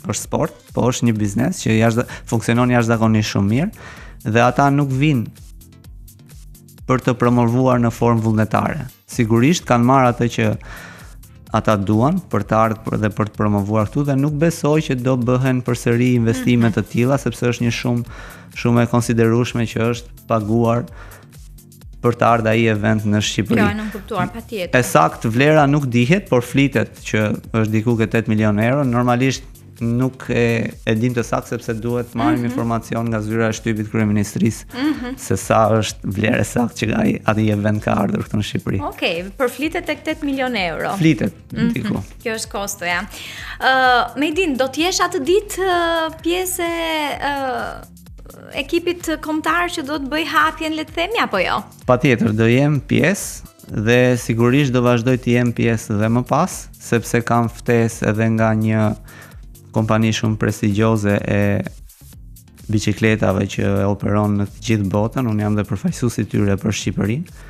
për sport, po është një biznes që funksionon jashtëzakonisht shumë mirë dhe ata nuk vinë për të promovuar në formë vullnetare. Sigurisht kanë marrë atë që ata duan për të ardhur dhe për të promovuar këtu dhe nuk besoj që do bëhen përsëri investime të tilla sepse është një shumë e konsiderueshme që është paguar për të ardhur ai event në Shqipëri. Kjo e nuk kuptuar patjetër. E saktë vlera nuk dihet, por flitet që është diku ke 8 milion euro. Normalisht nuk e dim të saktë sepse duhet të marrim informacion nga zyra e shtypit kryeministrisë se sa është vlera e saktë që ai event ka ardhur këtu në Shqipëri. Okej, përflitet tek 8 milion euro. Flitet diku. Kjo është kostoja. Medin, do të jesh atë ditë pjesë ekipit kombëtar që do të bëj hapjen, le të themi, apo jo? Patjetër, do jem pjesë dhe sigurisht do vazhdoj të jem pjesë dhe më pas, sepse kam ftesë edhe nga një kompani shumë prestigjioze e biçikletave që operon në të gjithë botën. Unë jam dhe përfaqësuesi i tyre për Shqipërinë.